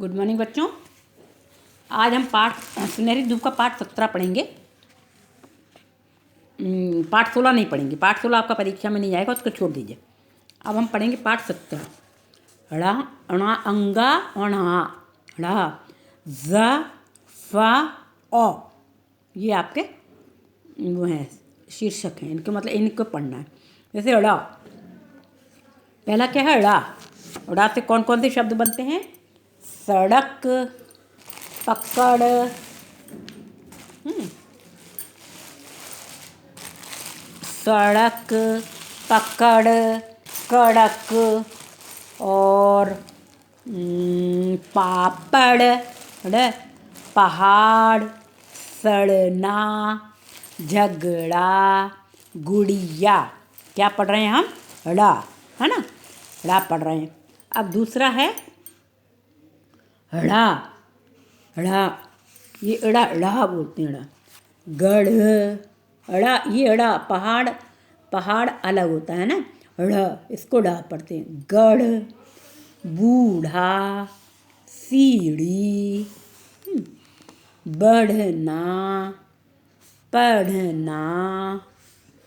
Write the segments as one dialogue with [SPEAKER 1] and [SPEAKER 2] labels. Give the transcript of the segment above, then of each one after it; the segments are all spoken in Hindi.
[SPEAKER 1] गुड मॉर्निंग बच्चों। आज हम सुनहरी धूप का पाठ 17 पढ़ेंगे। पाठ 16 नहीं पढ़ेंगे। पाठ 16 आपका परीक्षा में नहीं आएगा, उसको छोड़ दीजिए। अब हम पढ़ेंगे पाठ 17। ड़ा अणा अंगा अणा ड़ा ज फा ओ, ये आपके वो हैं शीर्षक हैं, इनके मतलब इनको पढ़ना है। जैसे अड़ा, पहला क्या है अड़ा। अड़ा से कौन कौन से शब्द बनते हैं? सड़क, पकड़, सड़क, पकड़, कड़क और पापड़, पहाड़, सड़ना, झगड़ा, गुड़िया। क्या पढ़ रहे हैं हम? ड़ा, है ना, ड़ा पढ़ रहे हैं। अब दूसरा है ड़ा। ड़ा, ये अड़ा अड़ा बोलते हैं। अड़ा गढ़, अड़ा, ये अड़ा पहाड़, पहाड़ अलग होता है ना। अड़ा, इसको डा पढ़ते हैं। गढ़, बूढ़ा, सीढ़ी, बढ़ना, पढ़ना,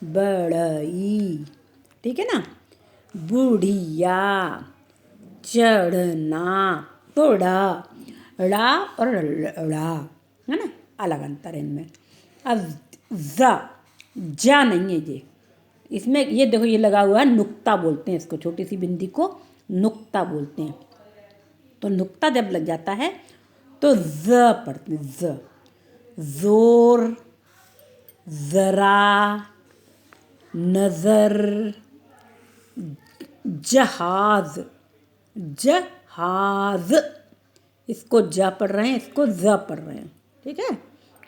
[SPEAKER 1] बढ़ई, ठीक है ना। बुढ़िया, चढ़ना, तो ड़ा और ड़ा, है ना, अलग अंतर है इनमें। अब जा नहीं है ये, इसमें ये देखो ये लगा हुआ है नुक्ता बोलते हैं इसको, छोटी सी बिंदी को नुक्ता बोलते हैं। तो नुक्ता जब लग जाता है तो ज पढ़ते हैं। ज, जोर, जरा, नजर, जहाज, जहाज, इसको ज पढ़ रहे हैं, इसको ज पढ़ रहे हैं, ठीक है,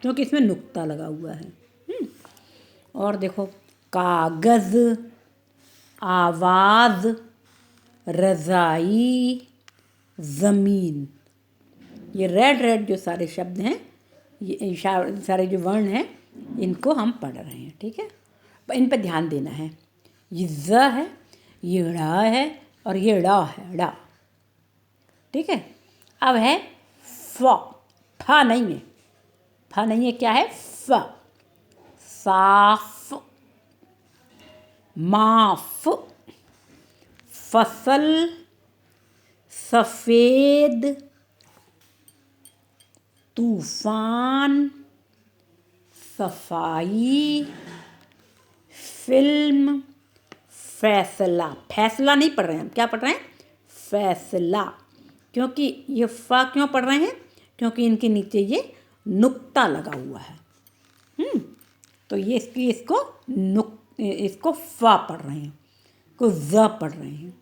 [SPEAKER 1] क्योंकि इसमें नुक्ता लगा हुआ है। और देखो कागज, आवाज, रज़ाई, ज़मीन, ये रेड जो सारे शब्द हैं, ये सारे जो वर्ण हैं, इनको हम पढ़ रहे हैं, ठीक है। इन पर ध्यान देना है। ये ज है, ये ड़ा है और ये ड़ा है, ड़ा, ठीक है। अब है फ, फा नहीं है, फा नहीं है, क्या है? फ, साफ, माफ, फसल, सफ़ेद, तूफान, सफाई, फिल्म, फैसला। फैसला नहीं पढ़ रहे हैं हम, क्या पढ़ रहे हैं? फैसला। क्योंकि ये फा क्यों पढ़ रहे हैं? क्योंकि इनके नीचे ये नुक्ता लगा हुआ है। तो ये इसको फा पढ़ रहे हैं, को ज पढ़ रहे हैं।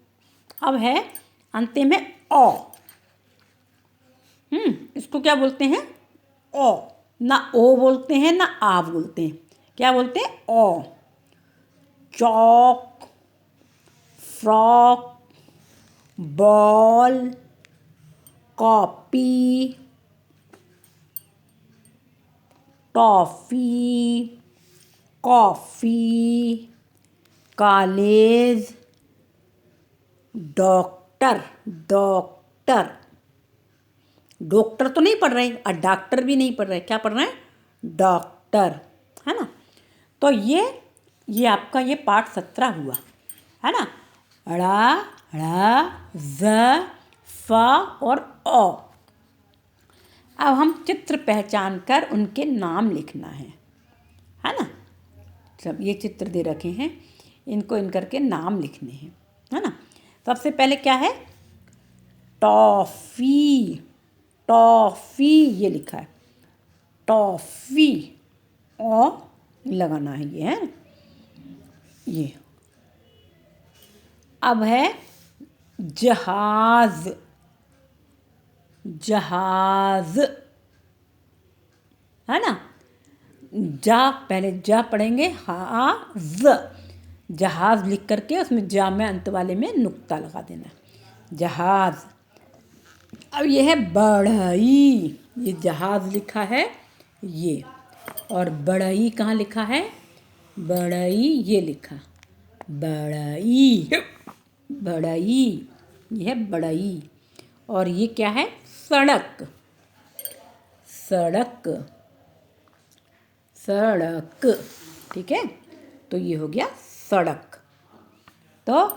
[SPEAKER 1] अब है अंतिम में ओ। इसको क्या बोलते हैं? ओ। ना ओ बोलते हैं ना आ बोलते हैं, क्या बोलते हैं? ओ। Chalk, frock, ball, copy, toffee, coffee, college, doctor. Doctor, doctor तो नहीं पढ़ रहे और डॉक्टर भी नहीं पढ़ रहे, क्या पढ़ रहे हैं? डॉक्टर, है ना। तो ये आपका ये पाठ 17 हुआ, है ना। ड़ा, ड़ा, ज, फा और ओ। अब हम चित्र पहचान कर उनके नाम लिखना है ना। सब ये चित्र दे रखे हैं, इनको इन करके नाम लिखने हैं, है ना। सबसे पहले क्या है? टॉफ़ी, टॉफ़ी ये लिखा है, टॉफ़ी, ओ लगाना है ये, है ये। अब है जहाज, जहाज, है ना। जा, पहले जा पढ़ेंगे, हा ज, जहाज लिख करके उसमें जा में अंत वाले में नुक्ता लगा देना, जहाज। अब ये है बढ़ई, ये जहाज लिखा है ये, और बढ़ई कहाँ लिखा है? बढ़ई ये लिखा, बढ़ई, बढ़ई, ये है बढ़ई। और ये क्या है? सड़क, सड़क, सड़क। ठीक है, तो ये हो गया सड़क। तो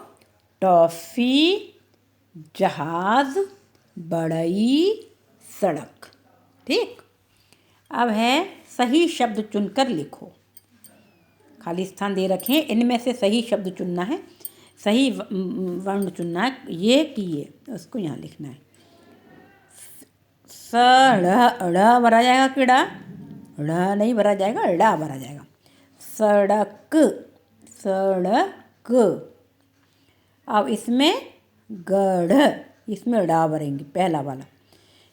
[SPEAKER 1] टॉफ़ी, जहाज, बढ़ई, सड़क। ठीक, अब है सही शब्द चुनकर लिखो। खाली स्थान दे रखे हैं, इनमें से सही शब्द चुनना है, सही वर्ण चुनना है। ये कि ये उसको यहाँ लिखना है। ड़ भरा जाएगा कि ड़ा? ड़ नहीं भरा जाएगा, ड़ा भरा जाएगा। सड़क, सड़क। अब इसमें गढ़, इसमें ड़ा भरेंगे, पहला वाला।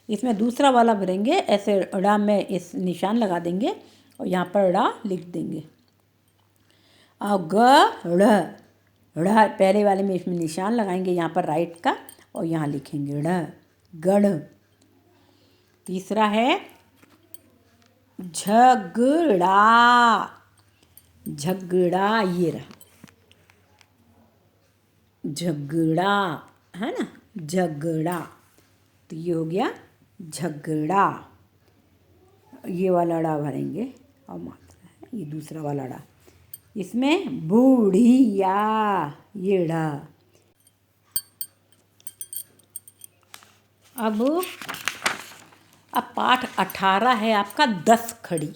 [SPEAKER 1] इसमें दूसरा वाला भरेंगे, ऐसे ड़ा में इस निशान लगा देंगे और यहाँ पर ड़ा लिख देंगे। और गढ़, ड़ा पहले वाले में इसमें निशान लगाएंगे यहाँ पर राइट का और यहाँ लिखेंगे ड़, गढ़। तीसरा है झगड़ा, झगड़ा, ये रहा झगड़ा, है ना, झगड़ा। तो ये हो गया झगड़ा। ये वाला ड़ा भरेंगे और मात्रा है, ये दूसरा वाला ड़ा। इसमें बूढ़िया, ये ड़ा। अब पाठ 18 है आपका 10 खड़ी।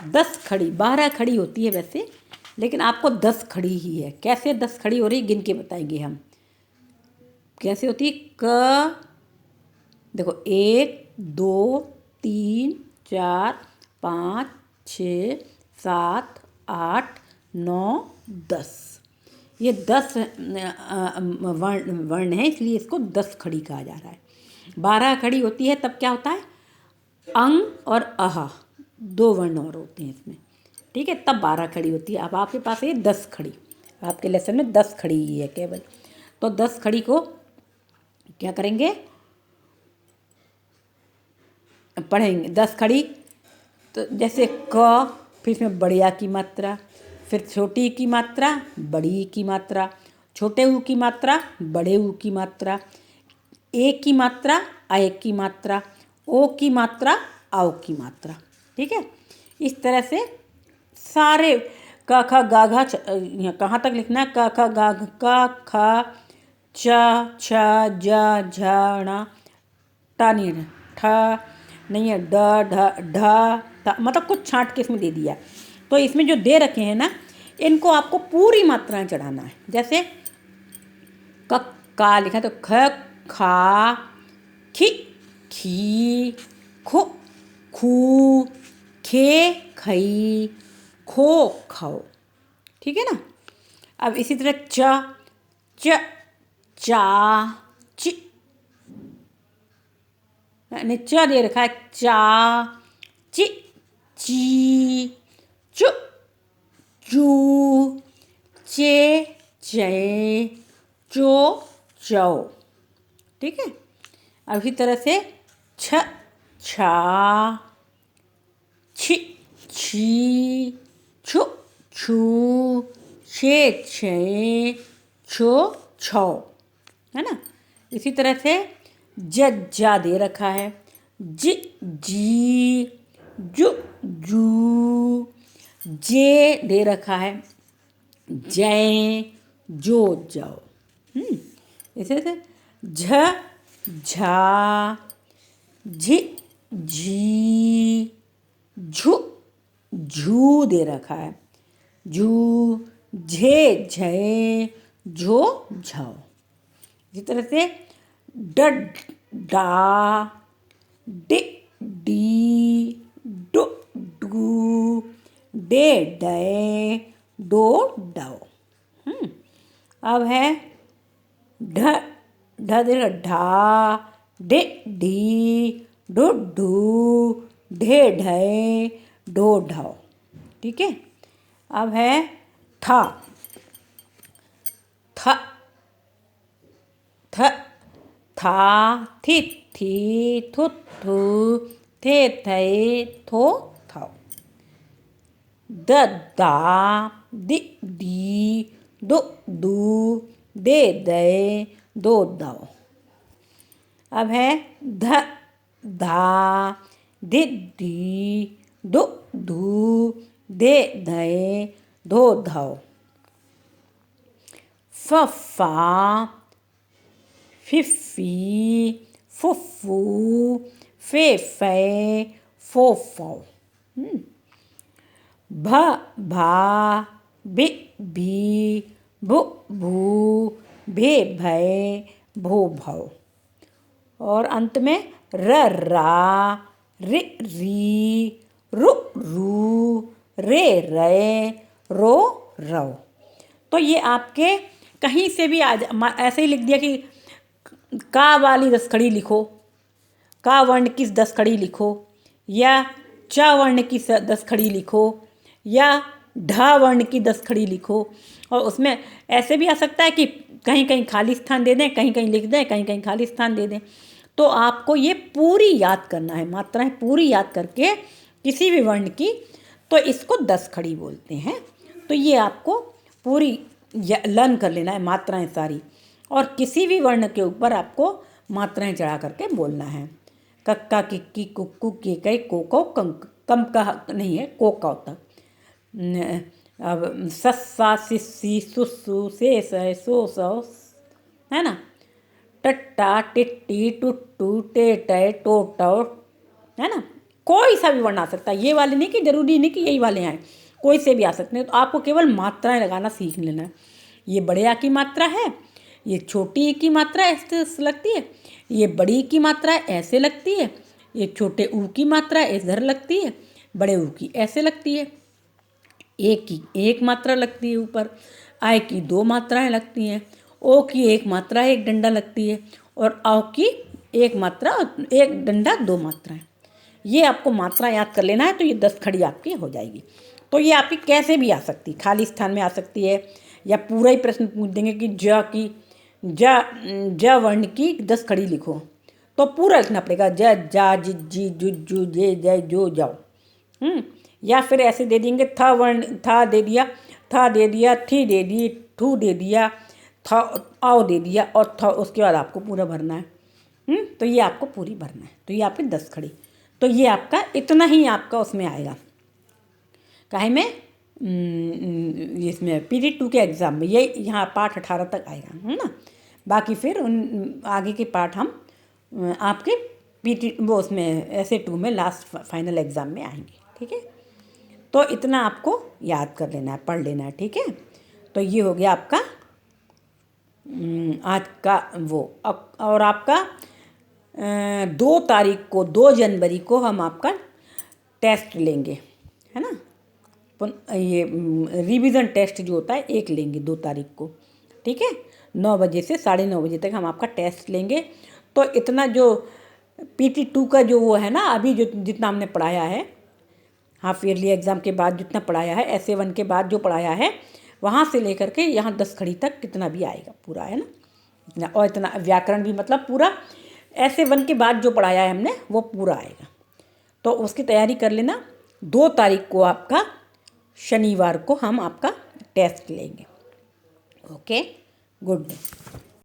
[SPEAKER 1] 10 खड़ी, 12 खड़ी होती है वैसे, लेकिन आपको 10 खड़ी ही है। कैसे 10 खड़ी हो रही गिन के बताएंगे हम। कैसे होती है? क, देखो 1 2 3 4 5 6 7 8 9 10। ये 10 वर्ण है, इसलिए इसको 10 खड़ी कहा जा रहा है। 12 खड़ी होती है तब क्या होता है? अंग और अह, 2 वर्ण और होते हैं इसमें। ठीक है, तब 12 खड़ी होती है। अब आपके पास है 10 खड़ी, आपके लेसन में 10 खड़ी ही है केवल। तो 10 खड़ी को क्या करेंगे? पढ़ेंगे 10 खड़ी। तो जैसे क, फिर इसमें बढ़िया की मात्रा, फिर छोटी की मात्रा, बड़ी की मात्रा, छोटे ऊ की मात्रा, बड़े ऊ की मात्रा, ए की मात्रा, आय की मात्रा, ओ की मात्रा, आओ की मात्रा। ठीक है, इस तरह से सारे क ख ग घ छ, कहाँ तक लिखना है? क ख ग घ, क ख च छ ज झ ण, ट नहीं है, ठ नहीं है, ड ढ ढ थ, मतलब कुछ छांट के इसमें दे दिया। तो इसमें जो दे रखे हैं ना, इनको आपको पूरी मात्राएं चढ़ाना है। जैसे क का लिखा तो ख खा, खि खी, खो खू, खे खई, खो खो। ठीक है ना। अब इसी तरह च च चा, चि, मैंने च दे रखा है, चा, चि, ची, चु, चू, चे, चे, चो, चौ। ठीक है। अब इसी तरह से छ, छा, छी, छी, छु, छू, छे, छे, छो, छौ, है ना। इसी तरह से जा दे रखा है, जी, जू, जू, जे दे रखा है, जय, जो, जाओ। इसे से झ, झा, झी, झी, झू, झू दे रखा है, झू, झे, झे, झो, झाओ। इसी तरह से ड, डा, डि, डी, डु, डू, डे, डे, डो, डाओ। अब है ढ, ढ दे रखा, ढा, डे, ढी, डु, ढू, ढे, ढे, ढो, ढाओ। ठीक है। अब है था, थ, थ, था, थी, थी, थु, थू, थे, थे, थो, थाओ। द, दा, दि, दी, दु, दू, दे, दे, दो, दाओ। अब है ध, धा, धि, धी, धु, धू, धे, धय, धो, धौ। फ, फा, फिफी, फुफ्फू, फे, फै, फो, फौ। भ, भा, भि, भी, भु, भू, भे, भय, भो, भौ। और अंत में र, रा, रि, री, रु, रू, रे, रे, रो, रौ। तो ये आपके कहीं से भी ऐसे ही लिख दिया कि का वाली 10 खड़ी लिखो, का वर्ण की 10 खड़ी लिखो, या च वर्ण की 10 खड़ी लिखो, या ढ वर्ण की 10 खड़ी लिखो। और उसमें ऐसे भी आ सकता है कि कहीं कहीं खाली स्थान दे दें, कहीं कहीं लिख दें, कहीं कहीं खाली स्थान दे दें। तो आपको ये पूरी याद करना है, मात्राएं पूरी याद करके किसी भी वर्ण की, तो इसको 10 खड़ी बोलते हैं। तो ये आपको पूरी लर्न कर लेना है, मात्राएं सारी। और किसी भी वर्ण के ऊपर आपको मात्राएं चढ़ा करके बोलना है। कक्का, किक्की, कुक्कू, केकई, कोको, कम का नहीं है, को का होता। अब सस्सा, सिस्सी, सुस्सू, से, सो, सौ, है ना। टट्टा, टिट्टी, टुट्टू, टेटै, टोटौ, है ना। कोई सा भी वर्ण आ सकता है, ये वाले नहीं कि जरूरी नहीं कि यही वाले हैं, कोई से भी आ सकते हैं। तो आपको केवल मात्राएं लगाना सीख लेना है। ये बड़े आ की मात्रा है, ये छोटी ई की मात्रा ऐसे लगती है, ये बड़ी ई की मात्रा ऐसे लगती है, ये छोटे ऊ की मात्रा इधर लगती है, बड़े ऊ की ऐसे लगती है। एक की एक मात्रा लगती है ऊपर, आय की 2 मात्राएं लगती हैं, ओ की 1 मात्रा 1 डंडा लगती है, और औ की 1 मात्रा 1 डंडा 2 मात्राएं। ये आपको मात्रा याद कर लेना है, तो ये 10 खड़ी आपकी हो जाएगी। तो ये आपकी कैसे भी आ सकती, खाली स्थान में आ सकती है, या पूरा ही प्रश्न पूछ देंगे कि ज वर्ण की 10 खड़ी लिखो, तो पूरा लिखना पड़ेगा, ज, जा, जी, जु, जू, जे, जय, जो, जाओ। या फिर ऐसे दे देंगे, था वर्ण, था दे दिया, थी दे दी, ठू दे दिया, था, आओ दे दिया, और था उसके बाद आपको पूरा भरना है। तो ये आपको पूरी भरना है। तो ये आपकी 10 खड़ी। तो ये आपका इतना ही आपका उसमें आएगा, काहे में इसमें PD2 के एग्ज़ाम में ये यहाँ पाठ 18 तक आएगा, है ना। बाकी फिर उन आगे के पाठ हम आपके PT वो उसमें SA2 में लास्ट फाइनल एग्ज़ाम में आएंगे, ठीक है। तो इतना आपको याद कर लेना है, पढ़ लेना है, ठीक है। तो ये हो गया आपका आज का वो। और आपका 2 तारीख को, 2 जनवरी को हम आपका टेस्ट लेंगे, है ना। ये रिवीजन टेस्ट जो होता है 1 लेंगे 2 तारीख को, ठीक है। 9 बजे से 9:30 बजे तक हम आपका टेस्ट लेंगे। तो इतना जो PT2 का जो वो है ना, अभी जो जितना हमने पढ़ाया है, हाफ ईयरली एग्ज़ाम के बाद जितना पढ़ाया है, SA1 के बाद जो पढ़ाया है, वहाँ से लेकर के यहाँ 10 खड़ी तक कितना भी आएगा पूरा, है ना। इतना, और इतना व्याकरण भी मतलब पूरा SA1 के बाद जो पढ़ाया है हमने वो पूरा आएगा। तो उसकी तैयारी कर लेना। 2 तारीख को आपका शनिवार को हम आपका टेस्ट लेंगे। Okay, good day.